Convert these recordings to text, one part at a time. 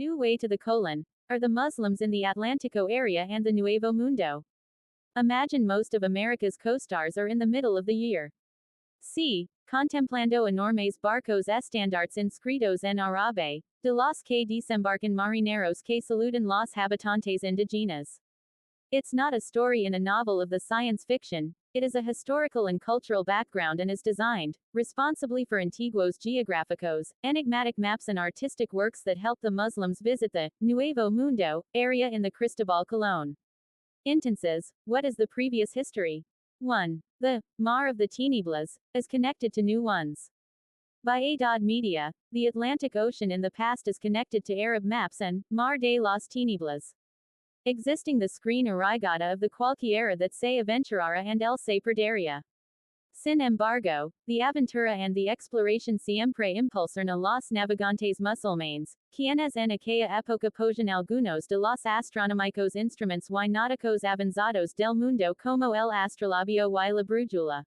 New way to the colon are the Muslims in the Atlantico area and the Nuevo Mundo. Imagine most of America's co-stars are in the middle of the year. C. Contemplando enormes barcos estandartes inscritos en árabe, de los que desembarcan marineros que saludan los habitantes indígenas. It's not a story in a novel of the science fiction, it is a historical and cultural background and is designed, responsibly for antiguos geográficos, enigmatic maps and artistic works that help the Muslims visit the Nuevo Mundo area in the Cristobal Colón. Instances. What is the previous history? 1. The Mar of the Tinieblas is connected to new ones. By Adad Media, the Atlantic Ocean in the past is connected to Arab maps and Mar de las Tinieblas. Existing the screen Arraigada of the Cualquiera that se aventurara and el se perdería. Sin embargo, the aventura and the exploration siempre impulsaron a los navegantes musulmanes, quienes en aquella época poseían algunos de los astronómicos instrumentos y náuticos avanzados del mundo como el astrolabio y la brújula.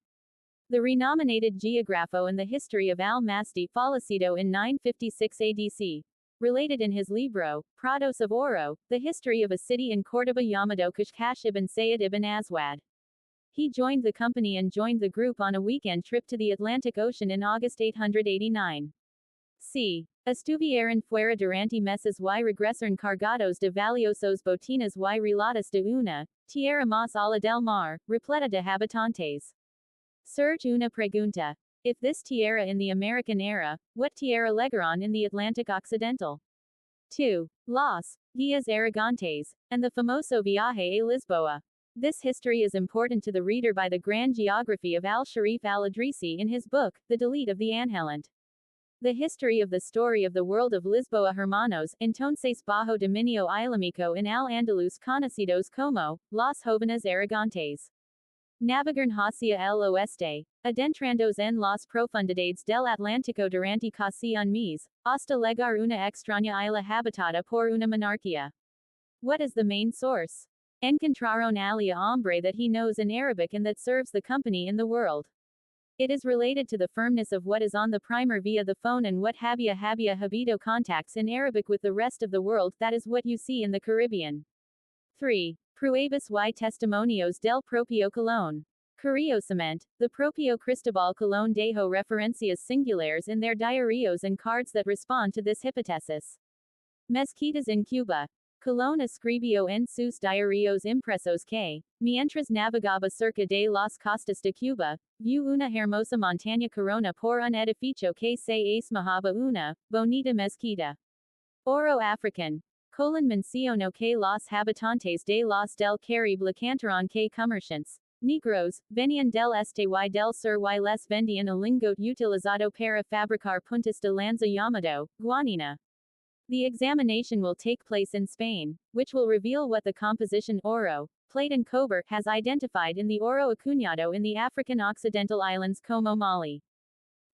The renominated geógrafo and the history of al-Masdi fallecido in 956 ADC. Related in his libro, Prados of Oro, the history of a city in Córdoba llamado Kashkash ibn Sayyid ibn Aswad. He joined the company and joined the group on a weekend trip to the Atlantic Ocean in August 889. C. Estuvieron fuera durante meses y regresaron cargados de valiosos botinas y relatos de una tierra más allá del mar, repleta de habitantes. Surge una pregunta. If this tierra in the American era, what tierra llegaron in the Atlantic Occidental? 2. Los Guías Aragontes, and the famoso viaje a Lisboa. This history is important to the reader by the grand geography of al-Sharif al-Idrisi in his book, The Delete of the Angelant. The history of the story of the world of Lisboa Hermanos, entonces bajo dominio islamico in al-Andalus conocidos como, los jóvenes Aragontes. Navegaron hacia el oeste, adentrándose en las profundidades del Atlántico durante casi un mes, hasta llegar una extraña isla habitada por una monarquía. What is the main source? Encontraron alia hombre that he knows in Arabic and that serves the company in the world. It is related to the firmness of what is on the primer via the phone and what había habido contacts in Arabic with the rest of the world, that is what you see in the Caribbean. 3. Pruebas y testimonios del propio Colón. Curiosamente, the propio Cristobal Colón dejó referencias singulares in their diarios and cards that respond to this hypothesis. Mezquitas in Cuba. Colón escribió en sus diarios impresos que, mientras navegaba cerca de las costas de Cuba, vio una hermosa montaña corona por un edificio que se asemejaba una bonita mezquita. Oro African. Colón mencionó que los habitantes de los del Caribe le cantaron que comerciantes negros venían del este y del sur y les vendían el lingote utilizado para fabricar puntas de lanza llamado guanina. The examination will take place in Spain, which will reveal what the composition oro, plate and cobre has identified in the oro acuñado in the African Occidental Islands como Mali.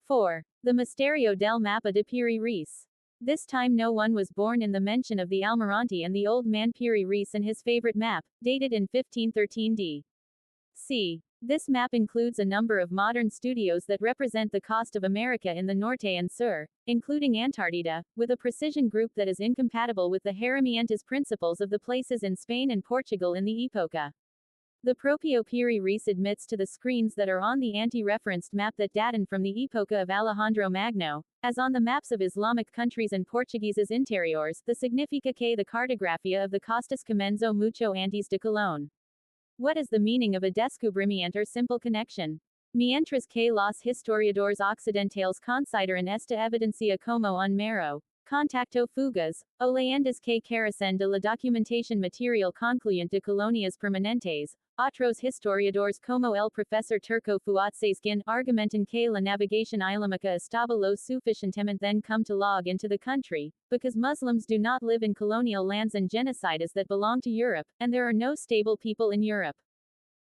4. The Misterio del Mapa de Piri Reis. This time no one was born in the mention of the Almirante and the old man Piri Reis and his favorite map, dated in 1513 d. C. This map includes a number of modern studios that represent the coast of America in the norte and sur, including Antarctica, with a precision group that is incompatible with the herramientas principles of the places in Spain and Portugal in the Epoca. The propio Piri Reis admits to the screens that are on the anti-referenced map that datan from the Epoca of Alejandro Magno, as on the maps of Islamic countries and Portuguese's interiors, the significa que the cartografía of the costas comenzó mucho antes de Colón. What is the meaning of a descubrimiento or simple connection? Mientras que los historiadores occidentales consideran esta evidencia como un mero contacto fugaz, o leyendas que carecen de la documentación material concluyente de colonias permanentes, otros historiadores como el profesor Turco Fuat Sezgin argumentan que la navegación islámica estaba lo suficientemente then come to log into the country, because Muslims do not live in colonial lands and genocidas that belong to Europe, and there are no stable people in Europe.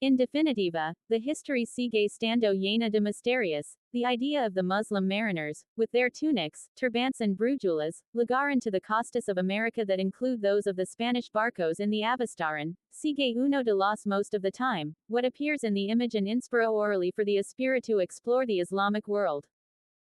In definitiva, the history sigue estando llena de misterios. The idea of the Muslim mariners, with their tunics, turbants and brújulas, llegaron to the costas of America that include those of the Spanish barcos in the Avistaran, sigue uno de los most of the time, what appears in the image and inspira orally for the espiritu explore the Islamic world.